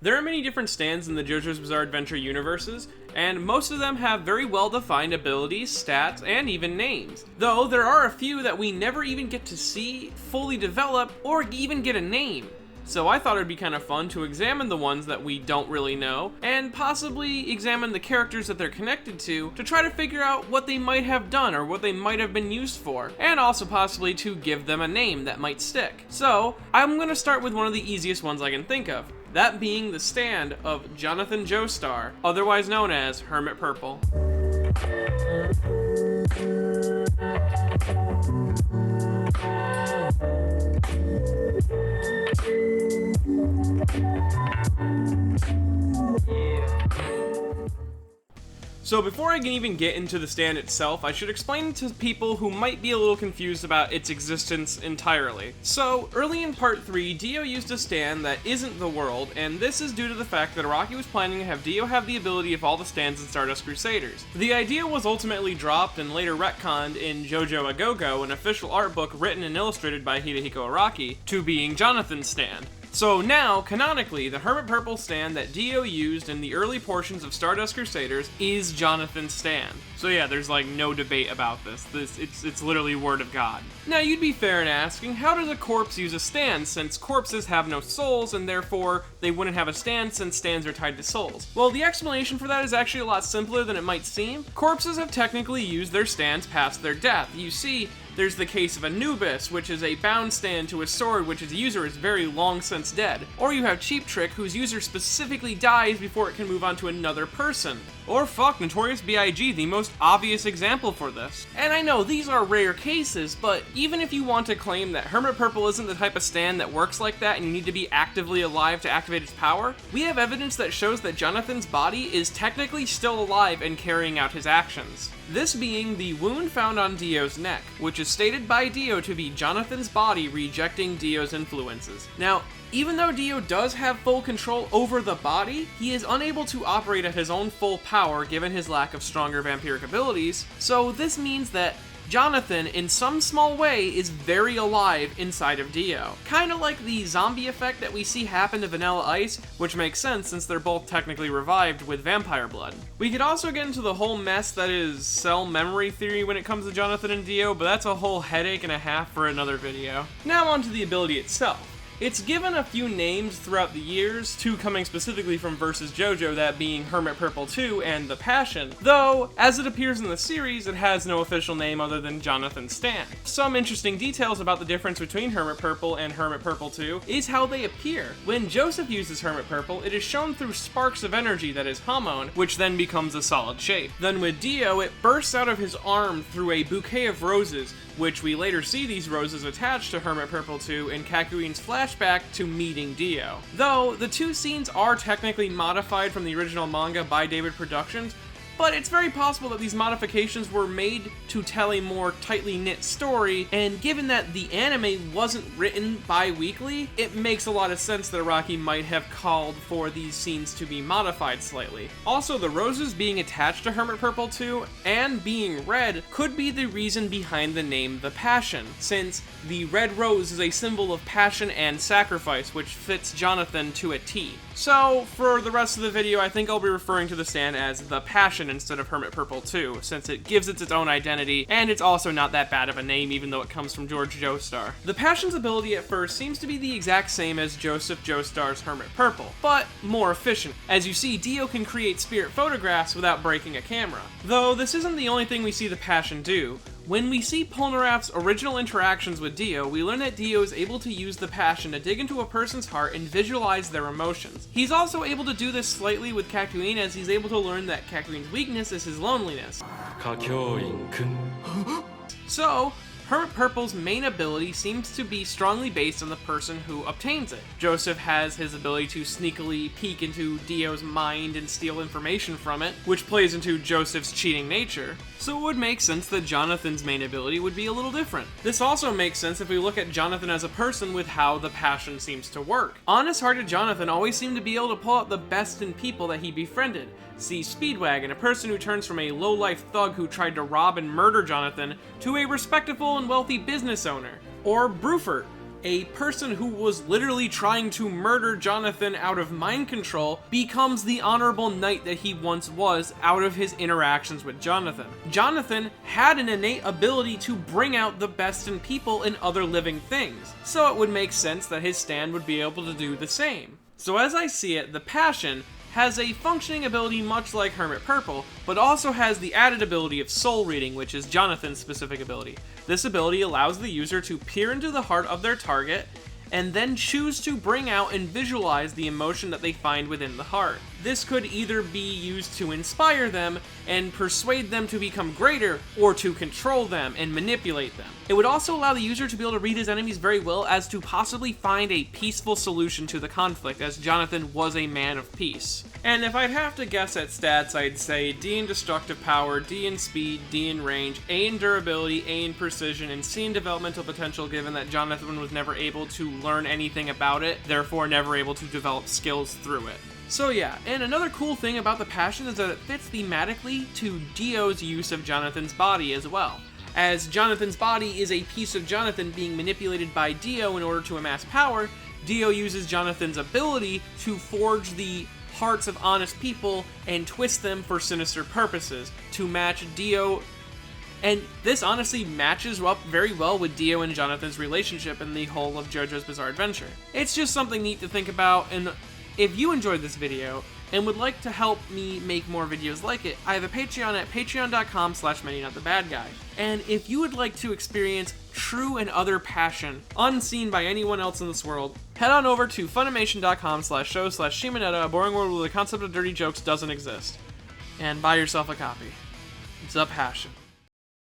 There are many different stands in the JoJo's Bizarre Adventure universes, and most of them have very well-defined abilities, stats, and even names. Though there are a few that we never even get to see, fully develop, or even get a name. So I thought it'd be kind of fun to examine the ones that we don't really know, and possibly examine the characters that they're connected to try to figure out what they might have done or what they might have been used for, and also possibly to give them a name that might stick. So I'm gonna start with one of the easiest ones I can think of, that being the stand of Jonathan Joestar, otherwise known as Hermit Purple. So before I can even get into the stand itself, I should explain to people who might be a little confused about its existence entirely. So, early in part 3, Dio used a stand that isn't the world, and this is due to the fact that Araki was planning to have Dio have the ability of all the stands in Stardust Crusaders. The idea was ultimately dropped and later retconned in JoJo A Go-Go, an official art book written and illustrated by Hidehiko Araki, to being Jonathan's stand. So now, canonically, the Hermit Purple stand that Dio used in the early portions of Stardust Crusaders is Jonathan's stand. So yeah, there's like no debate about this. It's literally word of God. Now you'd be fair in asking, how does a corpse use a stand, since corpses have no souls and therefore they wouldn't have a stand since stands are tied to souls? Well, the explanation for that is actually a lot simpler than it might seem. Corpses have technically used their stands past their death. You see, there's the case of Anubis, which is a bound stand to a sword which its user is very long since dead. Or you have Cheap Trick, whose user specifically dies before it can move on to another person. Or fuck, Notorious B.I.G., the most obvious example for this. And I know these are rare cases, but even if you want to claim that Hermit Purple isn't the type of stand that works like that and you need to be actively alive to activate its power, we have evidence that shows that Jonathan's body is technically still alive and carrying out his actions. This being the wound found on Dio's neck, which is stated by Dio to be Jonathan's body rejecting Dio's influences. Now, even though Dio does have full control over the body, he is unable to operate at his own full power given his lack of stronger vampiric abilities, so this means that Jonathan, in some small way, is very alive inside of Dio. Kinda like the zombie effect that we see happen to Vanilla Ice, which makes sense since they're both technically revived with vampire blood. We could also get into the whole mess that is cell memory theory when it comes to Jonathan and Dio, but that's a whole headache and a half for another video. Now onto the ability itself. It's given a few names throughout the years, two coming specifically from Versus JoJo, that being Hermit Purple 2 and The Passion, though, as it appears in the series, it has no official name other than Jonathan Stan. Some interesting details about the difference between Hermit Purple and Hermit Purple 2 is how they appear. When Joseph uses Hermit Purple, it is shown through sparks of energy that is Hamon, which then becomes a solid shape. Then with Dio, it bursts out of his arm through a bouquet of roses, which we later see these roses attached to Hermit Purple 2 in Kakuin's flashback to meeting Dio. Though, the two scenes are technically modified from the original manga by David Productions, but it's very possible that these modifications were made to tell a more tightly knit story, and given that the anime wasn't written bi-weekly, it makes a lot of sense that Araki might have called for these scenes to be modified slightly. Also, the roses being attached to Hermit Purple 2 and being red could be the reason behind the name The Passion, since the red rose is a symbol of passion and sacrifice, which fits Jonathan to a T. So, for the rest of the video, I think I'll be referring to the stand as The Passion instead of Hermit Purple 2, since it gives it its own identity, and it's also not that bad of a name even though it comes from George Joestar. The Passion's ability at first seems to be the exact same as Joseph Joestar's Hermit Purple, but more efficient. As you see, Dio can create spirit photographs without breaking a camera. Though this isn't the only thing we see the Passion do. When we see Polnareff's original interactions with Dio, we learn that Dio is able to use the Passion to dig into a person's heart and visualize their emotions. He's also able to do this slightly with Kakuin, as he's able to learn that Kakuin's weakness is his loneliness. So, Hermit Purple's main ability seems to be strongly based on the person who obtains it. Joseph has his ability to sneakily peek into Dio's mind and steal information from it, which plays into Joseph's cheating nature. So it would make sense that Jonathan's main ability would be a little different. This also makes sense if we look at Jonathan as a person with how the Passion seems to work. Honest-hearted Jonathan always seemed to be able to pull out the best in people that he befriended. See Speedwagon, a person who turns from a low-life thug who tried to rob and murder Jonathan to a respectable and wealthy business owner. Or Bruford, A person who was literally trying to murder Jonathan out of mind control becomes the honorable knight that he once was out of his interactions with Jonathan. Jonathan had an innate ability to bring out the best in people and other living things, so it would make sense that his stand would be able to do the same. So as I see it, the Passion has a functioning ability much like Hermit Purple, but also has the added ability of Soul Reading, which is Jonathan's specific ability. This ability allows the user to peer into the heart of their target and then choose to bring out and visualize the emotion that they find within the heart. This could either be used to inspire them and persuade them to become greater, or to control them and manipulate them. It would also allow the user to be able to read his enemies very well as to possibly find a peaceful solution to the conflict, as Jonathan was a man of peace. And if I'd have to guess at stats, I'd say D in destructive power, D in speed, D in range, A in durability, A in precision, and C in developmental potential, given that Jonathan was never able to learn anything about it, therefore never able to develop skills through it. So yeah, and another cool thing about the Passion is that it fits thematically to Dio's use of Jonathan's body as well. As Jonathan's body is a piece of Jonathan being manipulated by Dio in order to amass power, Dio uses Jonathan's ability to forge the hearts of honest people and twist them for sinister purposes to match Dio. And this honestly matches up very well with Dio and Jonathan's relationship in the whole of JoJo's Bizarre Adventure. It's just something neat to think about, and if you enjoyed this video and would like to help me make more videos like it, I have a Patreon at patreon.com/ManyNotTheBadGuy. And if you would like to experience true and utter passion, unseen by anyone else in this world, head on over to Funimation.com/show/Shimonetta, a boring world where the concept of dirty jokes doesn't exist. And buy yourself a copy. It's a passion.